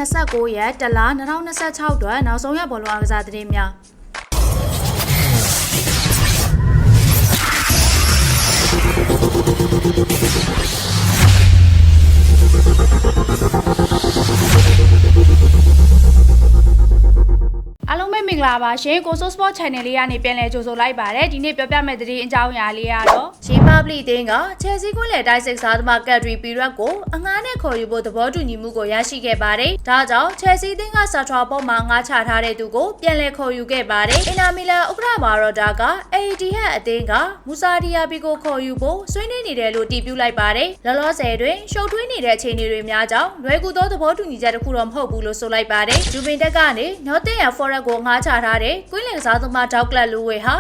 29ရက်တလ2026အတွက်နောက်ဆုံးရဘောလုံးအားကစားသတင်းများအားလုံးပဲမင်္ဂလာပါရှင်ကိုဆို Sport Channel လေးကနေပြန်လည်ကြိုဆိုလိုက်ပါတယ်ဒီနေ့ပြောပြမယ့်သတင်းအကြောင်းအရာလေးကတော့ရီပတ်ဘလစ်တင်းကချယ်ဆီကွင်းလယ်တိုက်စစ်စားသမားကက်ဒရီပီရက်ကိုအငှားနဲ့ခေါ်ယူဖို့သဘောတူညီမှုကိုရရှိခဲ့ပါတယ်ဒါကြောင့်ချယ်ဆီတင်းကဆာထရာပေါ်မှာငှားချထားတဲ့သူကိုပြန်လည်ခေါ်ယူခဲ့ပါတယ်အင်နာမီလန်ဥက္ကဋ္ဌဘာရော်ဒါက AD ဟက်အသင်းကမူဆာဒီယာဘီကိုခေါ်ယူဖို့ဆွေးနွေးနေတယ်လို့တည်ပြုလိုက်ပါတယ်လောလောဆယ်တွင်ရှုပ်ထွေးနေတဲ့အခြေအနေတွေများကြောင့်လွယ်ကူသောသဘောတူညီချက်တစ်ခုတော့မဟုတ်ဘူးလို့ဆိုလိုက်ပါတယ်ဂျူဗင်တက်ကနေနော်တင်ယာဖော်ရက်ကိုငှားချထားတဲ့ကွင်းလယ်ကစားသမားဒေါက်ကလပ်လူဝေဟာ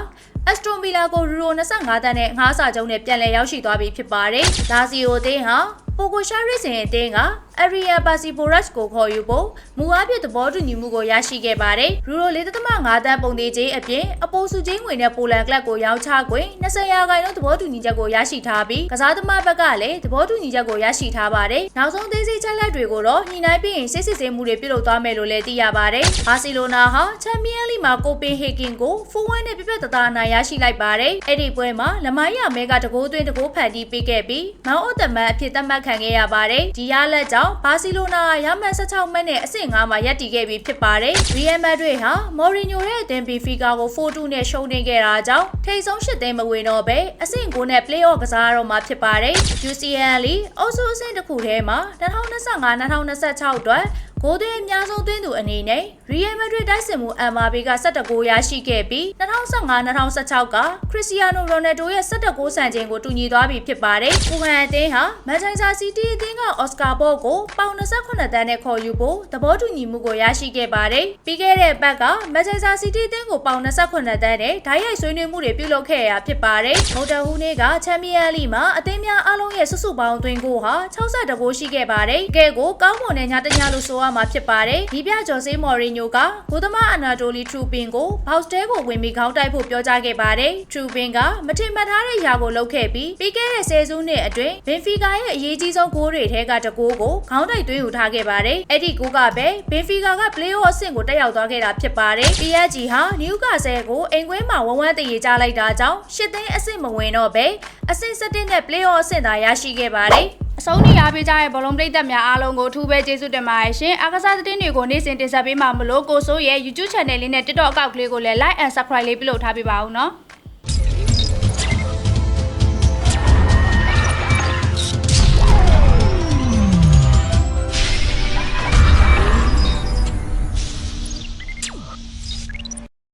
အက်စတိုဗီလာကိုယူရို25တန်းနဲ့ငှားစာချုပ်နဲ့ပြန်လည်ရောက်ရှိသွားပြီဖြစ်ပါတယ်။ဒါစီယိုအသင်းဟာပိုကိုရှာရစ်စင်အသင်းကအရီယာပါစီပိုရက်စ်ကိုခေါ်ယူဖို့မူအားဖြင့်သဘောတူညီမှုကိုရရှိခဲ့ပါတယ်။ယူရို4.5တန်းပုံသေးချင်းအပြင်အပိုစုချင်းငွေနဲ့ပိုလန်ကလပ်ကိုရောင်းချခွင့်20ရာခိုင်နှုန်းသဘောတူညီချက်ကိုရရှိထားပြီးကစားသမားဘက်ကလည်းသဘောတူညီချက်ကိုရရှိထားပါတယ်။နောက်ဆုံးသေးစိတ်ချက်လက်တွေကိုတော့ညှိနှိုင်းပြီးရင်စစ်စစ်ဆေးမှုတွေပြုလုပ်သွားမယ်လို့လည်းသိရပါတယ်။ဘာစီလိုနာဟာချန်ပီယံလိမှာကိုပင်ဟေဂင်ကို4-1နဲ့ပြပြတသားအနိုင်ရရှိလိုက်ပါတယ်။အဲ့ဒီပွဲမှာလမိုင်းရမဲကတကိုးသွင်းတကိုးဖန်တီးပေးခဲ့ပြီးမောင်အုတ်တမန်အဖြစ်သတ်မှတ်ခံခဲ့ရပါတယ်။ဒီရလက်ကြောင့်ဘာစီလိုနာရမှတ်16မှတ်နဲ့အဆင့်5မှာရပ်တည်ခဲ့ပြီးဖြစ်ပါတယ်။ရီယယ်မက်ဒရစ်ဟာမော်ရီညိုရဲ့အသင်းဘီဖီကာကို4-2နဲ့ရှုံးနိမ့်ခဲ့တာကြောင့်ထိပ်ဆုံး8သိန်းမဝင်တော့ပဲအဆင့်9နဲ့ play-off ကစားရတော့မှာဖြစ်ပါတယ်။ UCL လီအော်ဆိုအဆင့်တစ်ခုထဲမှာ2025-2026အတွက်ဂိုးသွင်းအများဆုံးသွင်းသူအနေနဲ့ရီယယ်မက်ဒရစ်တိုက်စစ်မှု MRB က17ဂိုးရရှိခဲ့ပြီး2015-2016ကခရစ္စတီယာနိုရိုနယ်ဒိုရဲ့17ဂိုးစံချိန်ကိုတူညီသွားပြီဖြစ်ပါတယ်။ပူဟန်အသင်းဟာမန်ချက်စတာစီးတီးအသင်းကအော်စကာဘော့ကိုပေါင်28တန်းနဲ့ခေါ်ယူဖို့သဘောတူညီမှုကိုရရှိခဲ့ပါတယ်။ပြီးခဲ့တဲ့ဘက်ကမန်ချက်စတာစီးတီးအသင်းကိုပေါင်28တန်းနဲ့ဓာတ်ရိုက်ဆွေးနွေးမှုတွေပြုလုပ်ခဲ့ရဖြစ်ပါတယ်။မော်တာဟူးနေ့ကချန်ပီယံလိမှာအသင်းများအားလုံးရဲ့စုစုပေါင်းသွင်းဂိုးဟာ62ဂိုးရှိခဲ့ပါတယ်။ကဲကိုကောင်းမွန်တဲ့ညတညလို့ဆိုရမှာဖြစ်ပါတယ်။ဒီပြဂျော်ဆေးမော်ရီညိုကဂိုသမားအနာတိုလီထရူပင်ကိုဘောက်စတဲကိုဝင်ပြီးခေါင်းတိုက်ဖို့ပြောကြားခဲ့ပါတယ်။ထရူပင်ကမထင်မှတ်ထားတဲ့ຢာကိုလုပ်ခဲ့ပြီးပြီးခဲ့တဲ့ဆယ်စုနှစ်အတွင်းဘင်ဖီကာရဲ့အရေးကြီးဆုံးဂိုးတွေထဲကတကိုးကိုခေါင်းတိုက်သွင်းယူထားခဲ့ပါတယ်။အဲ့ဒီဂိုးကပဲဘင်ဖီကာက play-off အဆင့်ကိုတက်ရောက်သွားခဲ့တာဖြစ်ပါတယ်။ PSG ဟာနယူကာဆယ်ကိုအိမ်ကွင်းမှာဝန်းတရေချလိုက်တာကြောင့်၈သိန်းအဆင့်မဝင်တော့ပဲအဆင့်7နဲ့ play-off အဆင့်သာရရှိခဲ့ပါတယ်။အဆုံးထိအားပေးကြတဲ့ဘောလုံးပရိသတ်များအားလုံးကိုအထူးပဲကျေးဇူးတင်ပါတယ်ရှင်အားကစားသတင်းတွေကိုနေ့စဉ်တင်ဆက်ပေးမှာမလို့ကိုဆိုရဲ့ YouTube Channel လေးနဲ့ TikTok အကောင့်ကလေးကိုလည်း Like and Subscribe လေးပြုလုပ်ထားပေးပါဦးနော်